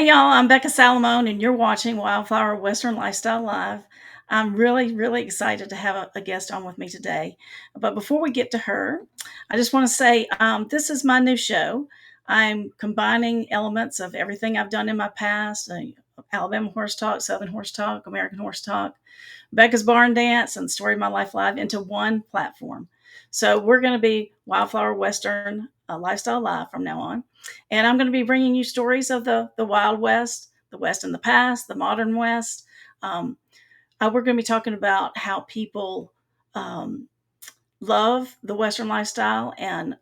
Hey y'all, I'm Becca Salamone, and you're watching Wildflower Western Lifestyle Live. I'm really excited to have a guest on with me today. But before we get to her, I just want to say this is my new show. I'm combining elements of everything I've done in my past, Alabama Horse Talk, Southern Horse Talk, American Horse Talk, Becca's Barn Dance, and Story of My Life Live into one platform. So we're going to be Wildflower Western Lifestyle Live from now on. And I'm going to be bringing you stories of the Wild West, the West in the past, the modern West. Um, we're going to be talking about how people um, love the Western lifestyle and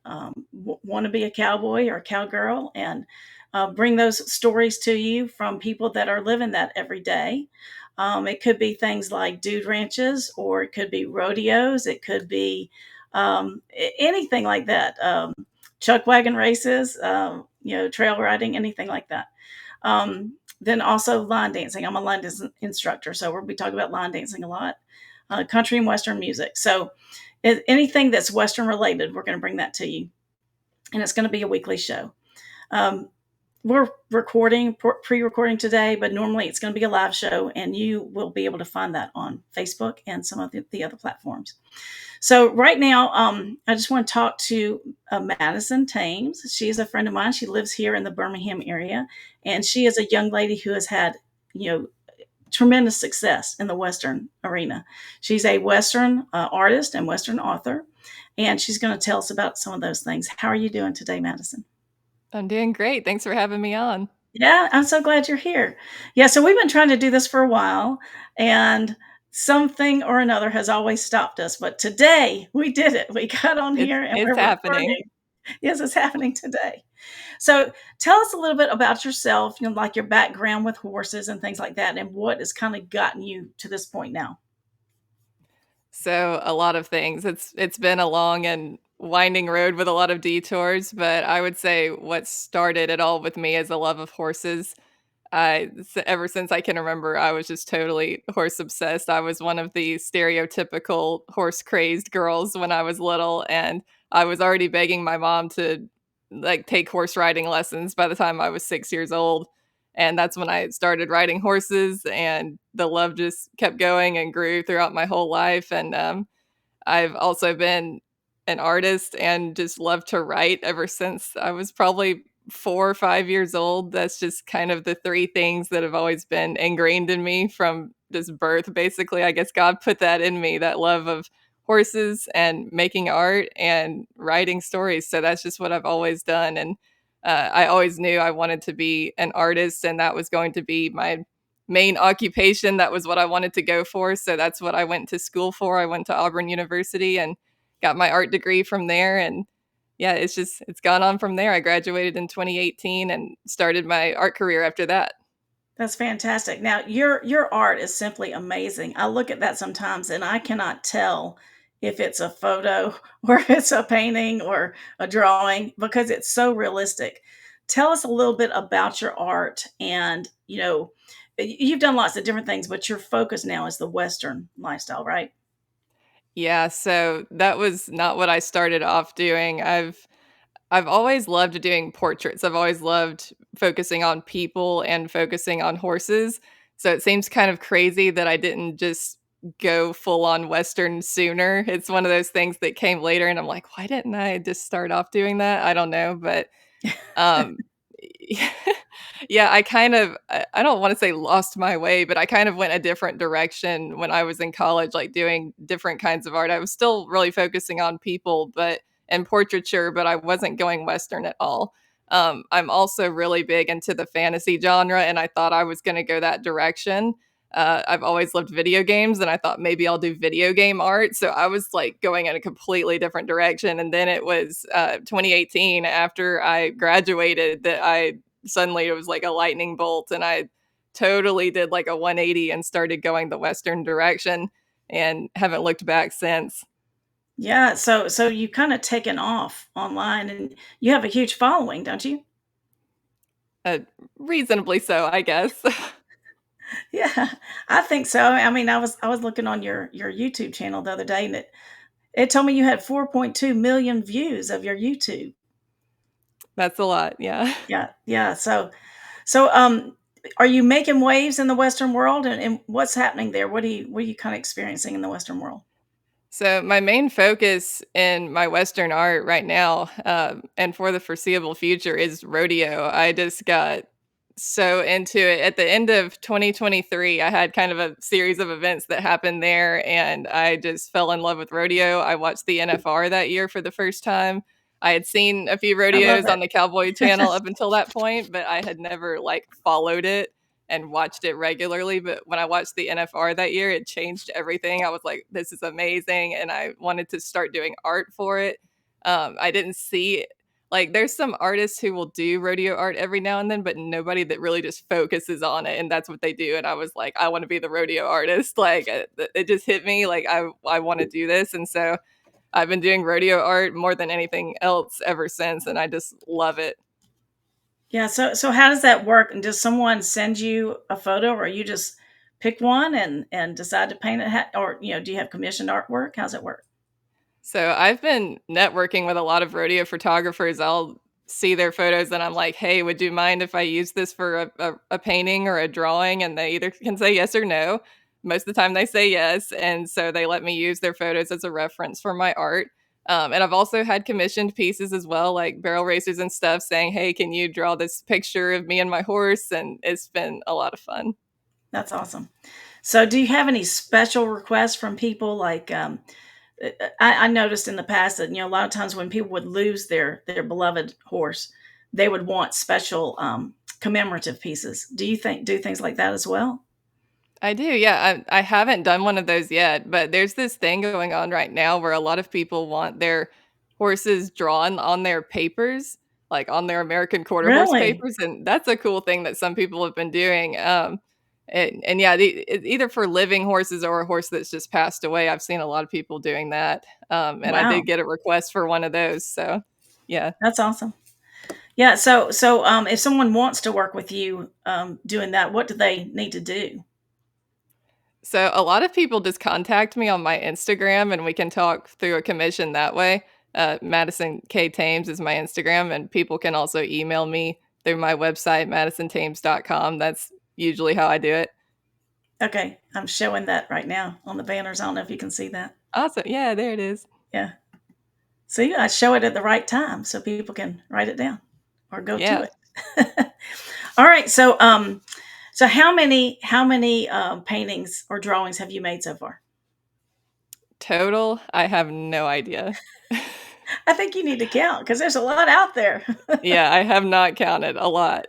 want to be a cowboy or a cowgirl, and bring those stories to you from people that are living that every day. It could be things like dude ranches, or it could be rodeos. It could be anything like that. Chuck wagon races, trail riding, anything like that. Then also line dancing. I'm a line dance instructor, so we'll be talking about line dancing a lot. Country and Western music. So anything that's Western related, we're going to bring that to you. And it's going to be a weekly show. Um, we're pre-recording today, but normally it's going to be a live show, and you will be able to find that on Facebook and some of the other platforms. So right now, I just want to talk to Madison Thames. She is a friend of mine. She lives here in the Birmingham area, and she is a young lady who has had, tremendous success in the Western arena. She's a Western artist and Western author, and she's going to tell us about some of those things. How are you doing today, Madison? I'm doing great. Thanks for having me on. Yeah, I'm so glad you're here. Yeah, so we've been trying to do this for a while, and something or another has always stopped us. But today we did it. We got on It's here and it's we're happening. recording. Yes, it's happening today. So tell us a little bit about yourself, like your background with horses and things like that, and what has kind of gotten you to this point now. So a lot of things. It's been a long and winding road with a lot of detours, but I would say what started it all with me is a love of horses. Ever since I can remember, I was just totally horse obsessed. I was one of the stereotypical horse crazed girls when I was little, and I was already begging my mom to like take horse riding lessons by the time I was 6 years old. And that's when I started riding horses, and the love just kept going and grew throughout my whole life. And I've also been an artist and just love to write ever since I was probably 4 or 5 years old. That's just kind of the three things that have always been ingrained in me from just birth, basically. I guess God put that in me, that love of horses and making art and writing stories. So that's just what I've always done. And I always knew I wanted to be an artist, and that was going to be my main occupation. That was what I wanted to go for. So that's what I went to school for. I went to Auburn University and got my art degree from there. And yeah, it's gone on from there. I graduated in 2018 and started my art career after that. That's fantastic. Now, your art is simply amazing. I look at that sometimes and I cannot tell if it's a photo or if it's a painting or a drawing, because it's so realistic. Tell us a little bit about your art, and, you've done lots of different things, but your focus now is the Western lifestyle, right? Yeah, so that was not what I started off doing. I've always loved doing portraits. I've always loved focusing on people and focusing on horses. So it seems kind of crazy that I didn't just go full on Western sooner. It's one of those things that came later, and I'm like, why didn't I just start off doing that? I don't know. But um, yeah, I don't want to say lost my way, but I kind of went a different direction when I was in college, like doing different kinds of art. I was still really focusing on people, but and portraiture, but I wasn't going Western at all. I'm also really big into the fantasy genre, and I thought I was going to go that direction. I've always loved video games, and I thought maybe I'll do video game art. So I was like going in a completely different direction. And then it was 2018 after I graduated that I suddenly it was like a lightning bolt, and I totally did like a 180 and started going the Western direction and haven't looked back since. Yeah, so you kind of taken off online, and you have a huge following, don't you? Uh, Reasonably so, I guess. Yeah, I think so. I mean, I was looking on your YouTube channel the other day, and it told me you had 4.2 million views of your YouTube. That's a lot. Yeah. Yeah, yeah. So So, are you making waves in the Western world, and what's happening there? What are you kind of experiencing in the Western world? So my main focus in my Western art right now, and for the foreseeable future, is rodeo. I just got so into it at the end of 2023. I had kind of a series of events that happened there, and I just fell in love with rodeo. I watched the NFR that year for the first time. I had seen a few I love rodeos it. on the Cowboy Channel up until that point, but I had never like followed it and watched it regularly. But when I watched the NFR that year, it changed everything. I was like, this is amazing. And I wanted to start doing art for it. I didn't see like there's some artists who will do rodeo art every now and then, but nobody that really just focuses on it and that's what they do. And I was like, I want to be the rodeo artist. Like it just hit me like I want to do this. And so I've been doing rodeo art more than anything else ever since, and I just love it. Yeah. So how does that work? And does someone send you a photo, or you just pick one and decide to paint it? Or do you have commissioned artwork? How's it work? So I've been networking with a lot of rodeo photographers. I'll see their photos and I'm like, hey, would you mind if I use this for a painting or a drawing? And they either can say yes or no. Most of the time they say yes. And so they let me use their photos as a reference for my art. And I've also had commissioned pieces as well, like barrel racers and stuff, saying, hey, can you draw this picture of me and my horse? And it's been a lot of fun. That's awesome. So, do you have any special requests from people? Like, I noticed in the past that a lot of times when people would lose their beloved horse, they would want special commemorative pieces. Do you think do things like that as well? I do, yeah. I haven't done one of those yet, but there's this thing going on right now where a lot of people want their horses drawn on their papers, like on their American Quarter Horse Really? papers, and that's a cool thing that some people have been doing. And yeah, either for living horses or a horse that's just passed away. I've seen a lot of people doing that, and I did Wow, get a request for one of those. So yeah. that's awesome. Yeah. So if someone wants to work with you doing that, what do they need to do? So a lot of people just contact me on my Instagram and we can talk through a commission that way. Madison K. Thames is my Instagram, and people can also email me through my website, madisonthames.com. That's usually how I do it. Okay, I'm showing that right now on the banners. I don't know if you can see that. Awesome. Yeah, there it is. Yeah. See, I show it at the right time so people can write it down or go to Yeah. it. All right. So how many paintings or drawings have you made so far? Total, I have no idea. I think you need to count because there's a lot out there. Yeah, I have not counted a lot.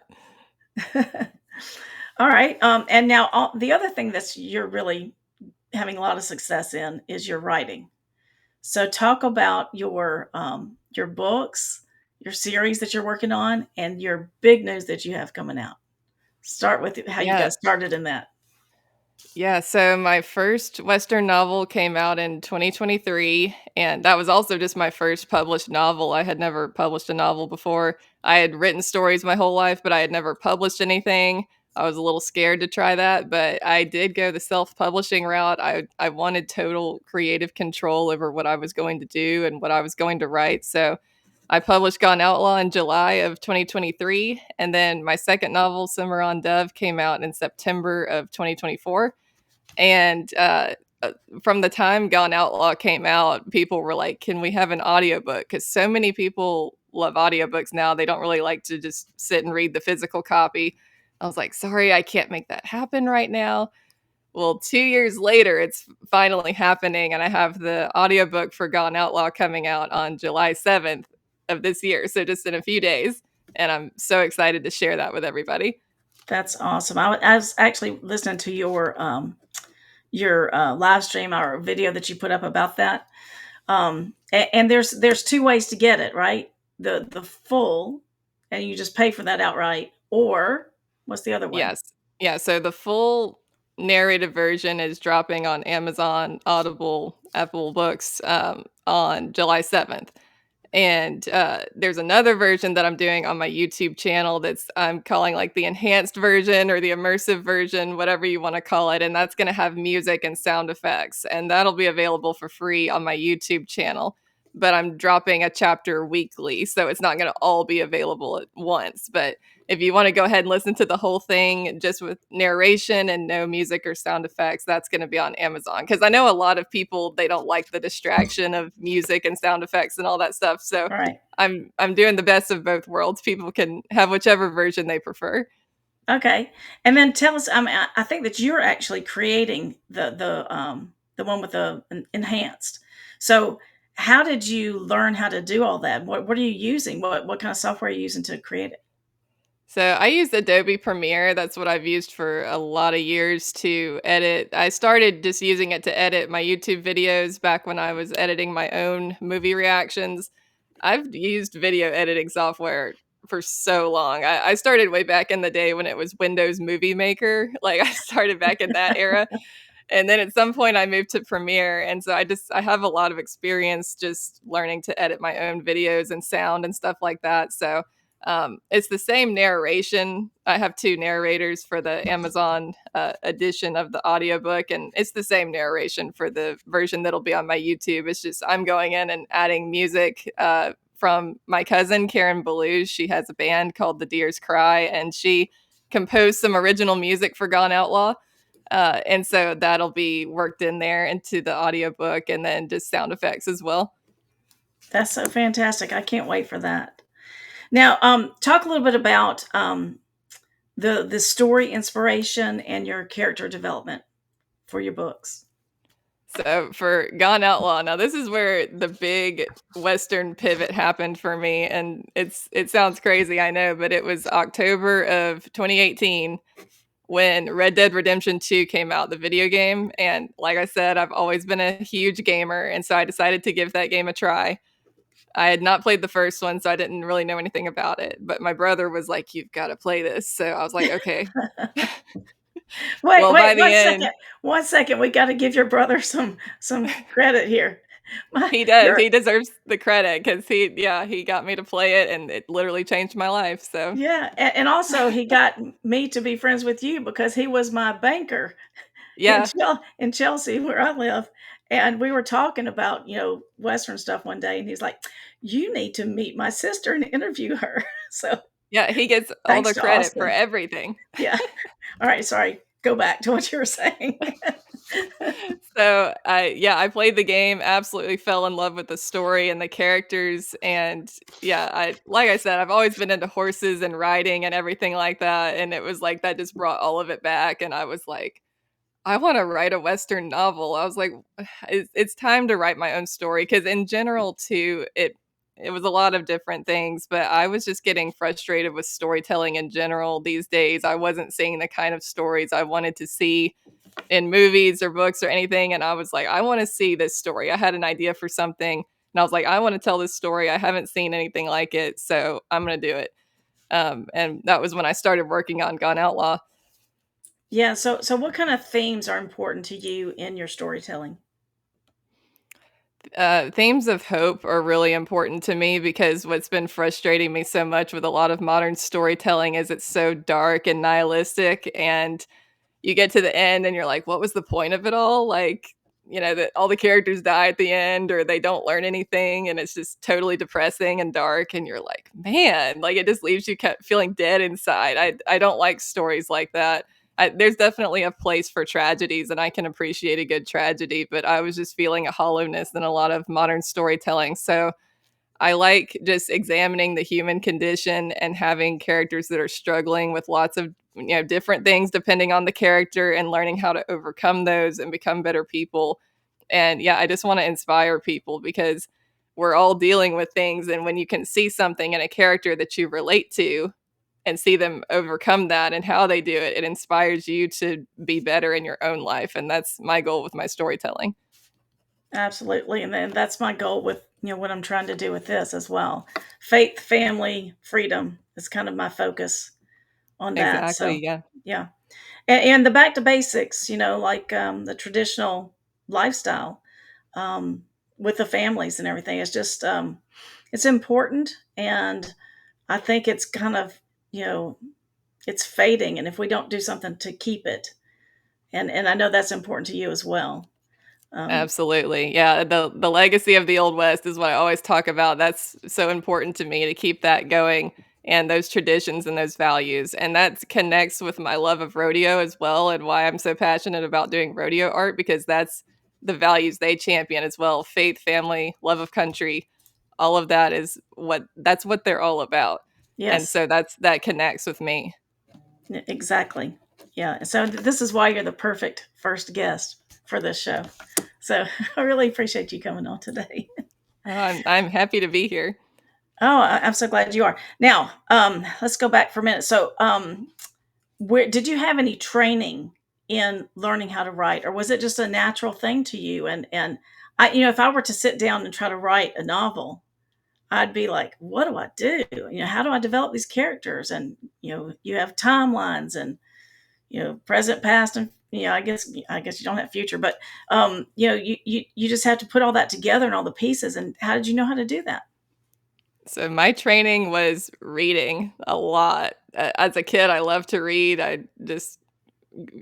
All right. And now the other thing that's you're really having a lot of success in is your writing. So talk about your books, your series that you're working on, and your big news that you have coming out. Start with how you Yeah. got started in that. Yeah, so my first Western novel came out in 2023, and that was also just my first published novel. I had never published a novel before. I had written stories my whole life, but I had never published anything. I was a little scared to try that, but I did go the self-publishing route. I wanted total creative control over what I was going to do and what I was going to write. So I published Gone Outlaw in July of 2023, and then my second novel, Cimarron Dove, came out in September of 2024. And from the time Gone Outlaw came out, people were like, "Can we have an audiobook?" Because so many people love audiobooks now. They don't really like to just sit and read the physical copy. I was like, "Sorry, I can't make that happen right now." Well, 2 years later, it's finally happening, and I have the audiobook for Gone Outlaw coming out on July 7th of this year, so just in a few days, and I'm so excited to share that with everybody. That's awesome. I was actually listening to your live stream or video that you put up about that. And there's two ways to get it, right? The full, and you just pay for that outright, or what's the other way? Yes. Yeah, so the full narrative version is dropping on Amazon, Audible, Apple Books, on July 7th. And, there's another version that I'm doing on my YouTube channel that's I'm calling, like, the enhanced version or the immersive version, whatever you wanna call it, and that's gonna have music and sound effects, and that'll be available for free on my YouTube channel, but I'm dropping a chapter weekly, so it's not gonna all be available at once, but if you want to go ahead and listen to the whole thing just with narration and no music or sound effects, that's going to be on Amazon. Because I know a lot of people, they don't like the distraction of music and sound effects and all that stuff. So Right. I'm doing the best of both worlds. People can have whichever version they prefer. Okay. And then tell us, I think that you're actually creating the one with the enhanced. So how did you learn how to do all that? What are you using? What kind of software are you using to create it? So I use Adobe Premiere. That's what I've used for a lot of years to edit. I started just using it to edit my YouTube videos back when I was editing my own movie reactions. I've used video editing software for so long. I started way back in the day when it was Windows Movie Maker. Like I started back in that era. And then at some point I moved to Premiere, and so I have a lot of experience just learning to edit my own videos and sound and stuff like that. So it's the same narration. I have two narrators for the Amazon edition of the audiobook, and it's the same narration for the version that'll be on my YouTube. It's just I'm going in and adding music from my cousin Karen Beluge. She has a band called The Deer's Cry, and she composed some original music for Gone Outlaw. And so that'll be worked in there into the audiobook and then just sound effects as well. That's so fantastic. I can't wait for that. Now, talk a little bit about the story inspiration and your character development for your books. So for Gone Outlaw, now this is where the big Western pivot happened for me. And it sounds crazy, I know, but it was October of 2018 when Red Dead Redemption 2 came out, the video game. And like I said, I've always been a huge gamer. And so I decided to give that game a try. I had not played the first one, so I didn't really know anything about it. But my brother was like, "You've got to play this." So I was like, "Okay." Wait, Well, wait, by the one second. end, 1 second. We got to give your brother some credit here. My, he does. you're He deserves the credit because he got me to play it, and it literally changed my life. So, yeah, and also he got me to be friends with you because he was my banker yeah, in Chelsea where I live, and we were talking about Western stuff one day, and he's like, "You need to meet my sister and interview her." So yeah, he gets all thanks the to credit for Austin. everything. Yeah. All right. Sorry. Go back to what you were saying. So I played the game, absolutely fell in love with the story and the characters, and yeah, I like I said, I've always been into horses and riding and everything like that, and it was like that just brought all of it back, and I was like, I want to write a Western novel. I was like, it's time to write my own story because in general too, it was a lot of different things, but I was just getting frustrated with storytelling in general these days. I wasn't seeing the kind of stories I wanted to see in movies or books or anything. And I was like, I want to see this story. I had an idea for something and I was like, I want to tell this story. I haven't seen anything like it. So I'm going to do it. And that was when I started working on Gone Outlaw. Yeah. So what kind of themes are important to you in your storytelling? Themes of hope are really important to me because what's been frustrating me so much with a lot of modern storytelling is it's so dark and nihilistic. And you get to the end and you're like, what was the point of it all? Like, that all the characters die at the end or they don't learn anything and it's just totally depressing and dark and you're like, man, like it just leaves you feeling dead inside. I don't like stories like that. There's definitely a place for tragedies and I can appreciate a good tragedy, but I was just feeling a hollowness in a lot of modern storytelling. So I like just examining the human condition and having characters that are struggling with lots of different things depending on the character and learning how to overcome those and become better people. And yeah, I just want to inspire people because we're all dealing with things and when you can see something in a character that you relate to and see them overcome that and how they do it, it inspires you to be better in your own life and that's my goal with my storytelling. Absolutely. And then that's my goal with what I'm trying to do with this as well. Faith, family, freedom is kind of my focus on that. Exactly, So yeah. yeah. And the back to basics, like the traditional lifestyle with the families and everything. It's just it's important, and I think it's kind of you know it's fading. And if we don't do something to keep it, and I know that's important to you as well. Um, Absolutely. Yeah, the legacy of the Old West is what I always talk about. That's so important to me to keep that going and those traditions and those values. And that connects with my love of rodeo as well, and why I'm so passionate about doing rodeo art, because that's the values they champion as well: faith, family, love of country. All of that is what they're all about. And Yes, so that connects with me. exactly. Yeah. So this is why you're the perfect first guest for this show. So I really appreciate you coming on today. I'm happy to be here. Oh, I'm so glad you are. Now, let's go back for a minute. So, where did you have any training in learning how to write, or was it just a natural thing to you? And I, if I were to sit down and try to write a novel, I'd be like, what do I do? How do I develop these characters? And you have timelines and present, past, and I guess you don't have future, but you just have to put all that together and all the pieces. And how did you know how to do that? So my training was reading a lot. As a kid, I loved to read. I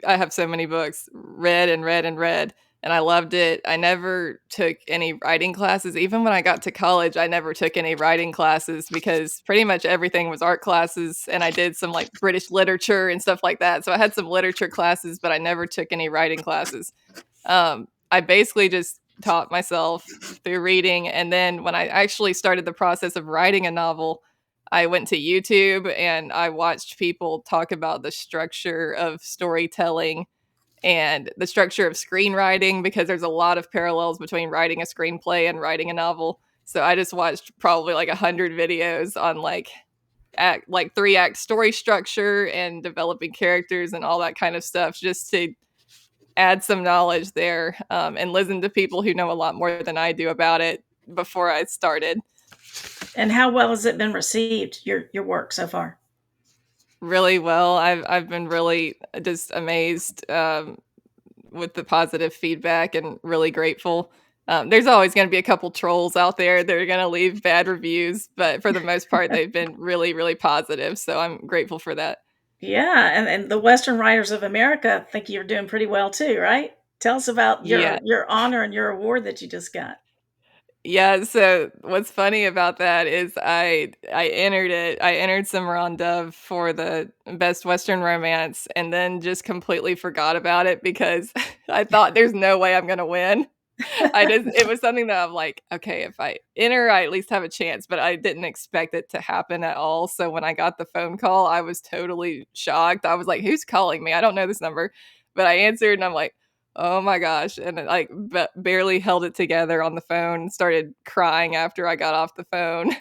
have so many books, read and read and read, and I loved it. I never took any writing classes. Even when I got to college, I never took any writing classes because pretty much everything was art classes, and I did some like British literature and stuff like that. So I had some literature classes, but I never took any writing classes. I basically just taught myself through reading, and then when I actually started the process of writing a novel, I went to YouTube and I watched people talk about the structure of storytelling and the structure of screenwriting, because there's a lot of parallels between writing a screenplay and writing a novel. So I just watched probably like 100 videos on like 3-act story structure and developing characters and all that kind of stuff, just to add some knowledge there, and listen to people who know a lot more than I do about it before I started. And how well has it been received, your work so far? Really well. I've been really just amazed, with the positive feedback, and really grateful. There's always going to be a couple trolls out there that are going to leave bad reviews, but for the most part, they've been really, really positive. So I'm grateful for that. Yeah, and the Western Writers of America think you're doing pretty well too, right? Tell us about your Yeah. your honor and your award that you just got. Yeah, so what's funny about that is I entered it. I entered Summer on Dove for the best Western romance, and then just completely forgot about it because I thought there's no way I'm gonna win. It was something that I'm like, okay, if I enter, I at least have a chance, but I didn't expect it to happen at all. So when I got the phone call, I was totally shocked. I was like, who's calling me? I don't know this number. But I answered and I'm like, oh my gosh. And I, like barely held it together on the phone, started crying after I got off the phone.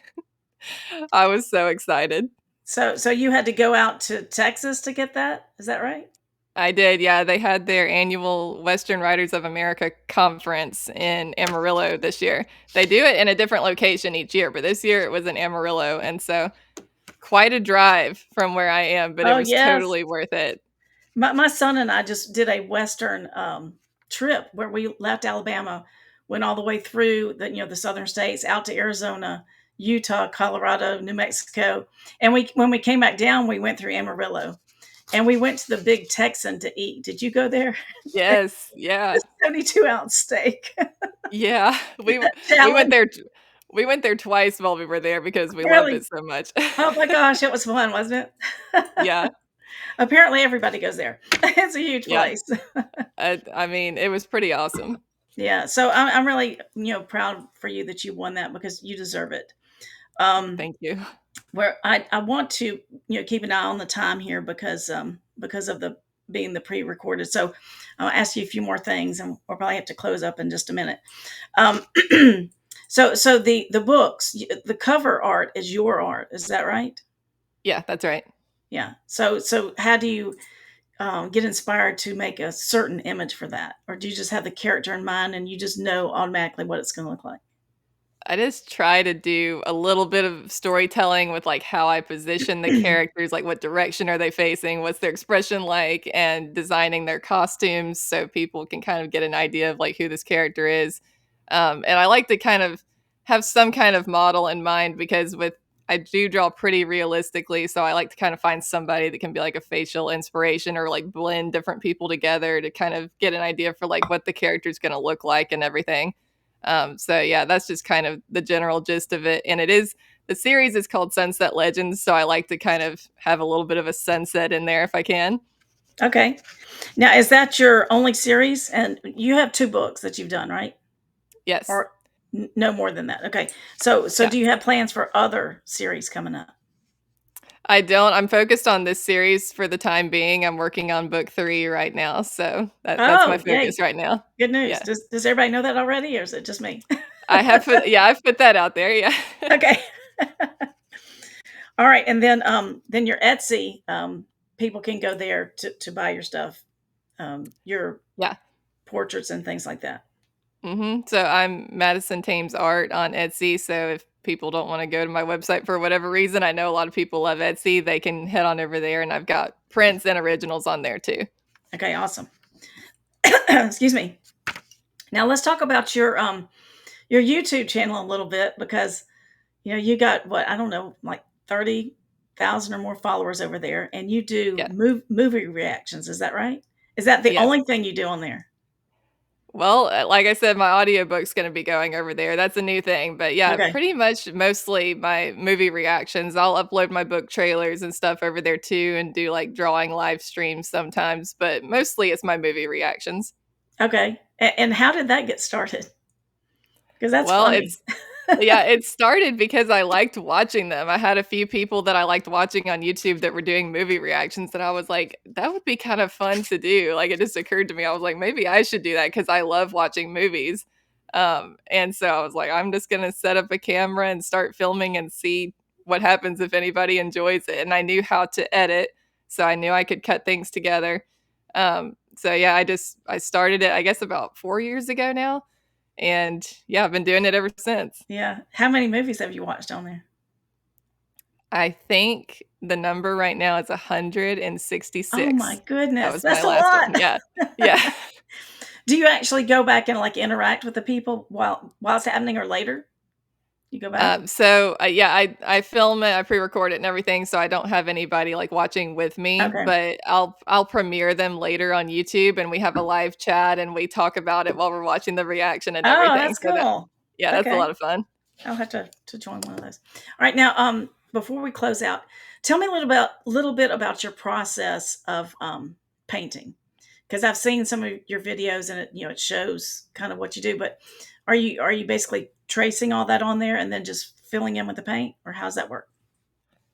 I was so excited. So you had to go out to Texas to get that? Is that right? I did, yeah. They had their annual Western Writers of America conference in Amarillo this year. They do it in a different location each year, but this year it was in Amarillo, and so quite a drive from where I am, but it Oh was yes. totally worth it. My son and I just did a Western trip where we left Alabama, went all the way through the southern states out to Arizona, Utah, Colorado, New Mexico, and when we came back down, we went through Amarillo, and we went to the Big Texan to eat. Did you go there? Yes, yeah, 72-ounce steak. yeah. That We went challenge. there we went there twice while we were there because we loved Really? it so much. Oh my gosh, it was fun, wasn't it? Yeah, Apparently, everybody goes there. It's a huge yeah. place. I mean, it was pretty awesome. Yeah, so I'm really proud for you that you won that because you deserve it. Um, Thank you. where I want to keep an eye on the time here because of the being the pre-recorded. So I'll ask you a few more things, and we'll probably have to close up in just a minute. Um, so the books, the cover art is your art. Is that right? Yeah, that's right. Yeah. So how do you get inspired to make a certain image for that, or do you just have the character in mind and you just know automatically what it's going to look like? I just try to do a little bit of storytelling with, like, how I position the characters, like, what direction are they facing, what's their expression like, and designing their costumes so people can kind of get an idea of, like, who this character is. And I like to kind of have some kind of model in mind, because with I do draw pretty realistically, so I like to kind of find somebody that can be, like, a facial inspiration, or, like, blend different people together to kind of get an idea for, like, what the character's gonna look like and everything. So yeah, that's just kind of the general gist of it. And it is the series is called Sunset Legends, so I like to kind of have a little bit of a sunset in there if I can. Okay. Now, is that your only series? And you have 2 books that you've done, right? Yes. Or no more than that? Okay. So Yeah. do you have plans for other series coming up? I don't. I'm focused on this series for the time being. I'm working on book 3 right now, so that's my Oh, focus yay. right now. Good news. Yeah. Does everybody know that already, or is it just me? I've put that out there, yeah. Okay. All right, and then your Etsy, people can go there to buy your stuff, your Yeah. portraits and things like that. So I'm Madison Thames Art on Etsy, so if people don't wanna go to my website for whatever reason, I know a lot of people love Etsy, they can head on over there, and I've got prints and originals on there too. Okay, awesome. Excuse me. Now let's talk about your YouTube channel a little bit because you got what I don't know like 30,000 or more followers over there, and you do Yeah. movie reactions. Is that right? Is that the Yes. only thing you do on there? Well, like I said, my audiobook's gonna be going over there, that's a new thing, but yeah, Okay. pretty much mostly my movie reactions. I'll upload my book trailers and stuff over there too and do, like, drawing live streams sometimes, but mostly it's my movie reactions. Okay. And how did that get started? Because that's Well, funny. it's yeah, it started because I liked watching them. I had a few people that I liked watching on YouTube that were doing movie reactions, and I was like, "That would be kind of fun to do." Like, it just occurred to me. I was like, "Maybe I should do that because I love watching movies." And so I was like, "I'm just gonna set up a camera and start filming and see what happens if anybody enjoys it." And I knew how to edit, so I knew I could cut things together. So yeah, I started it, I guess, about 4 years ago now, and yeah, I've been doing it ever since. Yeah. How many movies have you watched on there? I think the number right now is Oh my 166. That goodness, was my that's a last lot. one, yeah. Yeah. Do you actually go back and like interact with the people while it's happening or later? You go back? Yeah, I film it, I pre-record it and everything, so I don't have anybody, like, watching with me, Okay. but I'll premiere them later on YouTube, and we have a live chat, and we talk about it while we're watching the reaction and Oh, everything, that's so that cool. yeah, that's a Okay. lot of fun. I'll have to join one of those. All right, now, before we close out, tell me a little bit about your process of painting, because I've seen some of your videos and it shows kind of what you do. But are you basically tracing all that on there and then just filling in with the paint, or how's that work?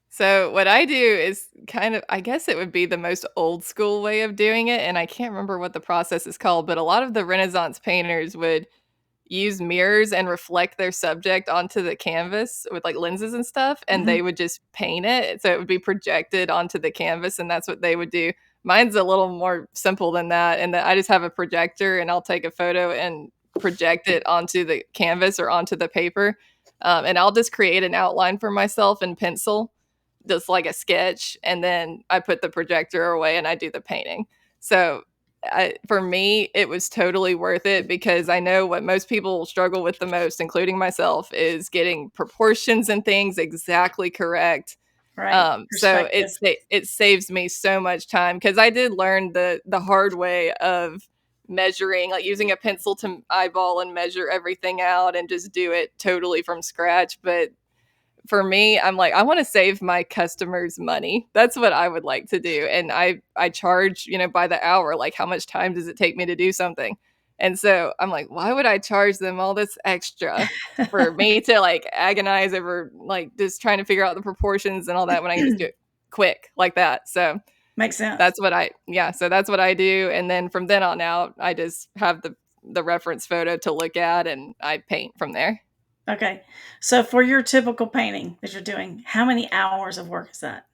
So what I do is kind of I guess it would be the most old school way of doing it, and I can't remember what the process is called, but a lot of the Renaissance painters would use mirrors and reflect their subject onto the canvas with, like, lenses and stuff, and Hmm. they would just paint it, so it would be projected onto the canvas, and that's what they would do. Mine's a little more simple than that, and that I just have a projector, and I'll take a photo and project it onto the canvas or onto the paper, and I'll just create an outline for myself in pencil, just like a sketch, and then I put the projector away and I do the painting. So for me, it was totally worth it because I know what most people struggle with the most, including myself, is getting proportions and things exactly correct. Right, So perspective. it saves me so much time because I did learn the hard way of measuring, like using a pencil to eyeball and measure everything out and just do it totally from scratch. But for me, I'm like, I wanna save my customers money. That's what I would like to do, and I charge, by the hour, like, how much time does it take me to do something? And so, I'm like, "Why would I charge them all this extra for me to, like, agonize over, like, just trying to figure out the proportions and all that when I can just do it quick like that?" So, Makes sense. that's what I do, and then from then on out, I just have the reference photo to look at, and I paint from there. Okay, so for your typical painting that you're doing, how many hours of work is that?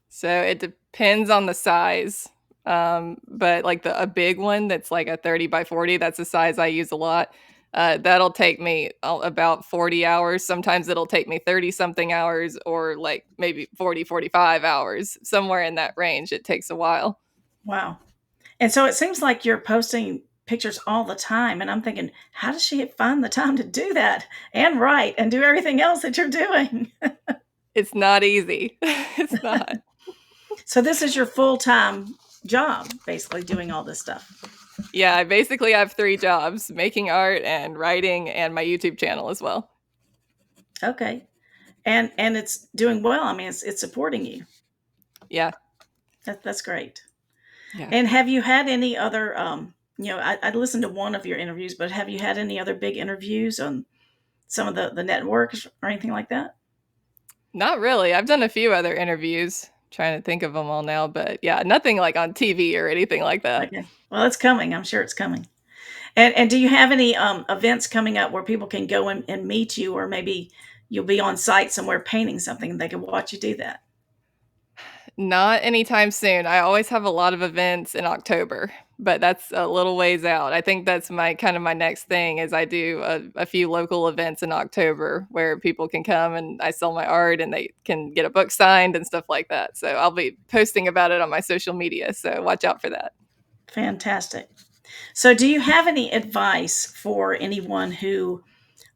So it depends on the size, but, like, a big one that's like a 30 by 40, that's the size I use a lot. That'll take me about 40 hours. Sometimes it'll take me 30 something hours or, like, maybe 40, 45 hours, somewhere in that range. It takes a while. Wow. And so it seems like you're posting pictures all the time, and I'm thinking, how does she find the time to do that and write and do everything else that you're doing? It's not easy. It's not. So this is your full-time job, basically doing all this stuff. Yeah, I basically have 3 jobs: making art and writing and my YouTube channel as well. Okay. and it's doing well. I mean, it's supporting you. Yeah. That's great. Yeah. And have you had any other? I listened to one of your interviews, but have you had any other big interviews on some of the networks or anything like that? Not really. I've done a few other interviews, trying to think of them all now, but yeah, nothing like on TV or anything like that. Okay, well, it's coming. I'm sure it's coming. And do you have any events coming up where people can go and meet you, or maybe you'll be on site somewhere painting something and they can watch you do that? Not anytime soon. I always have a lot of events in October, but that's a little ways out. I think that's my kind of my next thing is I do a few local events in October where people can come and I sell my art and they can get a book signed and stuff like that. So I'll be posting about it on my social media. So watch out for that. Fantastic. So, do you have any advice for anyone who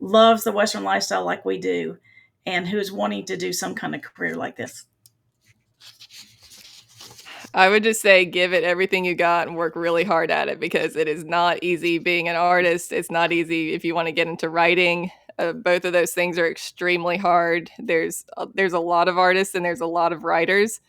loves the Western lifestyle like we do and who is wanting to do some kind of career like this? I would just say give it everything you got and work really hard at it because it is not easy being an artist. It's not easy if you want to get into writing. Both of those things are extremely hard. There's a lot of artists and there's a lot of writers,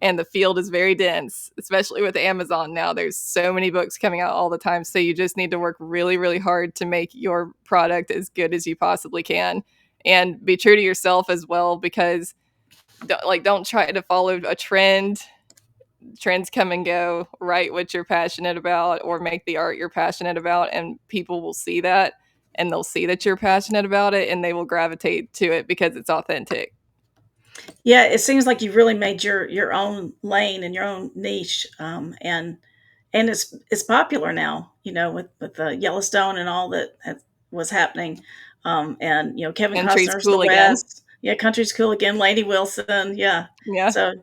and the field is very dense, especially with Amazon now. There's so many books coming out all the time, so you just need to work really, really hard to make your product as good as you possibly can, and be true to yourself as well because don't try to follow a trend. Trends come and go. Write what you're passionate about or make the art you're passionate about, and people will see that and they'll see that you're passionate about it and they will gravitate to it because it's authentic. Yeah, it seems like you've really made your own lane and your own niche, and it's popular now. With the Yellowstone and all that was happening, and Kevin Country's Costner's The cool again. West. Yeah, country's cool again. Lady Wilson. Yeah, Yeah, so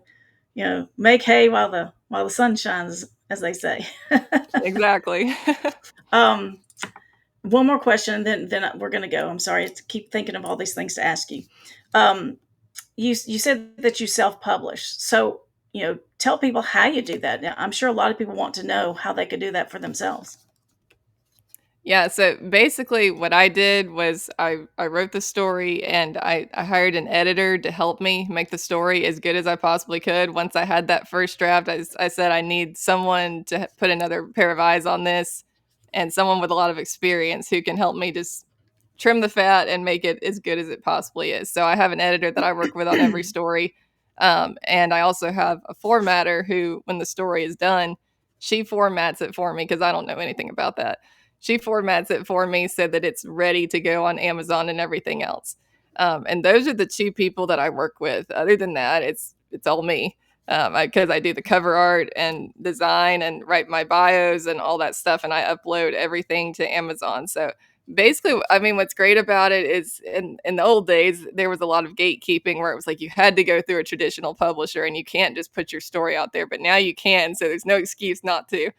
make hay while the sun shines, as they say. exactly. um, One more question, and then we're gonna go. I'm sorry, I keep thinking of all these things to ask you. Um, you said that you self-publish, so tell people how you do that. Now, I'm sure a lot of people want to know how they could do that for themselves. Yeah, so basically what I did was I wrote the story and I hired an editor to help me make the story as good as I possibly could. Once I had that first draft, I said I need someone to put another pair of eyes on this and someone with a lot of experience who can help me just trim the fat and make it as good as it possibly is. So I have an editor that I work with on every story. And I also have a formatter who, when the story is done, she formats it for me because I don't know anything about that. She formats it for me so that it's ready to go on Amazon and everything else. And those are the two people that I work with. Other than that, it's all me because I do the cover art and design and write my bios and all that stuff, and I upload everything to Amazon. So basically, I mean, what's great about it is in the old days there was a lot of gatekeeping where it was like you had to go through a traditional publisher and you can't just put your story out there, but now you can, so there's no excuse not to.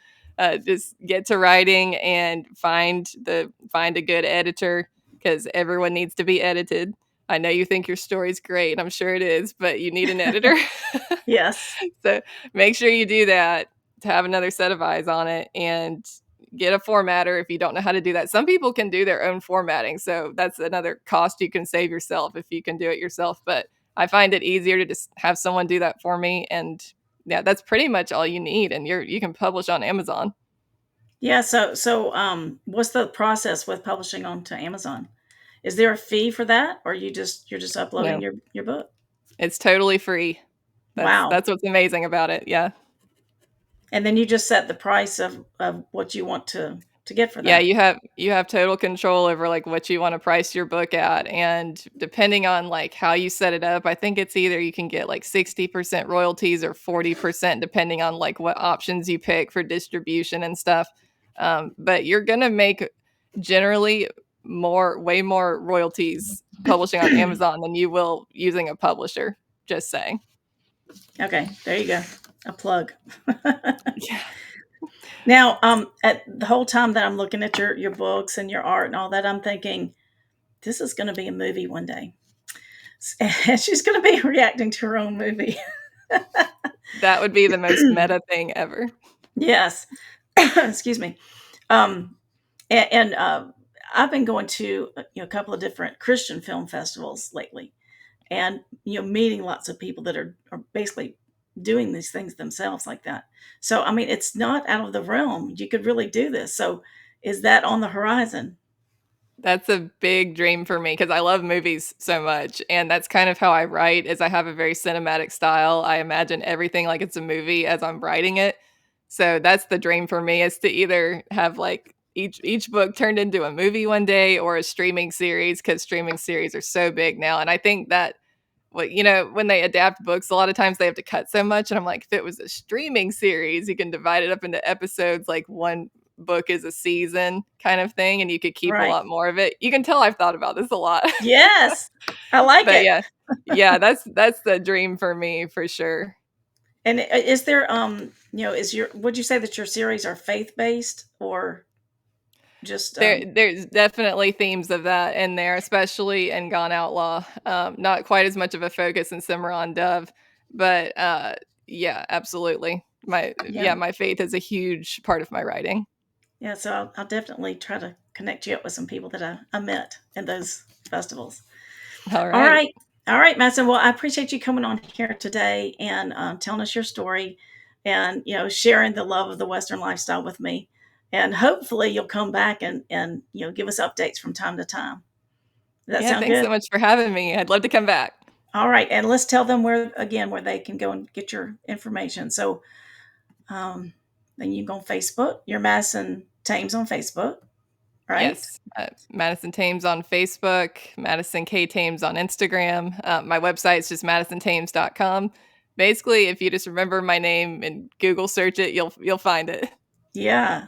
Just get to writing and find a good editor because everyone needs to be edited. I know you think your story's great, and I'm sure it is, but you need an editor. Yes. So make sure you do that to have another set of eyes on it and get a formatter if you don't know how to do that. Some people can do their own formatting, so that's another cost you can save yourself if you can do it yourself. But I find it easier to just have someone do that for me, and yeah, that's pretty much all you need, and you can publish on Amazon. Yeah. So, what's the process with publishing onto Amazon? Is there a fee for that, or you're just uploading No, your book? it's totally free. Wow. That's what's amazing about it. Yeah. And then you just set the price of what you want to get for Yeah, that. you have total control over, like, what you wanna price your book at, and depending on, like, how you set it up, I think it's either you can get, like, 60% royalties or 40% depending on, like, what options you pick for distribution and stuff, but you're gonna make generally way more royalties publishing on Amazon than you will using a publisher, just saying. Okay, there you go. A plug. Yeah. Now, at the whole time that I'm looking at your books and your art and all that, I'm thinking this is going to be a movie one day, and she's going to be reacting to her own movie. That would be the most meta thing ever. Yes, excuse me. Um, and I've been going to a couple of different Christian film festivals lately, and meeting lots of people that are basically doing these things themselves like that. So I mean, it's not out of the realm. You could really do this. So is that on the horizon? That's a big dream for me because I love movies so much, and that's kind of how I write is I have a very cinematic style. I imagine everything like it's a movie as I'm writing it. So that's the dream for me is to either have like each book turned into a movie one day or a streaming series because streaming series are so big now. And I think that when they adapt books, a lot of times they have to cut so much. And I'm like, if it was a streaming series, you can divide it up into episodes, like one book is a season kind of thing, and you could keep a Right. lot more of it. You can tell I've thought about this a lot. Yes. I like But it. yeah. Yeah, that's the dream for me for sure. And is there is your would you say that your series are faith-based or just There's definitely themes of that in there, especially in Gone Outlaw. Not quite as much of a focus in Cimarron Dove, but, yeah, absolutely. yeah. My faith is a huge part of my writing. Yeah, so I'll definitely try to connect you up with some people that I met in those festivals. All Alright. right. All right, Madison. Well, I appreciate you coming on here today and telling us your story and, sharing the love of the Western lifestyle with me. And hopefully you'll come back and give us updates from time to time. Does that Yeah, sound thanks good? so much for having me. I'd love to come back. All right. And let's tell them where they can go and get your information. So um, then you go on Facebook. You're Madison Thames on Facebook, right? Yes, Madison Thames on Facebook, Madison K. Thames on Instagram. My website is just madisontames.com. Basically, if you just remember my name and Google search it, you'll find it. Yeah.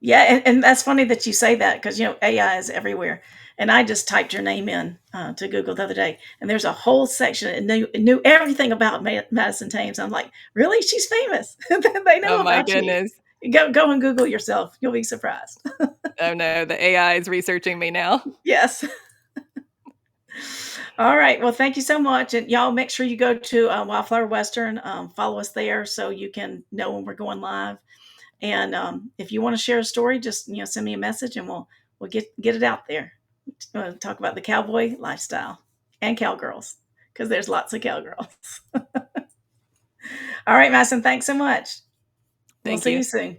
Yeah, and that's funny that you say that because AI is everywhere. And I just typed your name in to Google the other day, and there's a whole section it knew everything about Madison Thames. I'm like, really? She's famous. They Oh know my about you. goodness. Go and Google yourself. You'll be surprised. Oh no, the AI is researching me now. Yes. All right. Well, thank you so much, and y'all make sure you go to Wildflower Western. Follow us there so you can know when we're going live. And if you want to share a story, just send me a message, and we'll get it out there. Talk about the cowboy lifestyle and cowgirls because there's lots of cowgirls. All right, Madison, thanks so much. We'll Thank see you you. soon.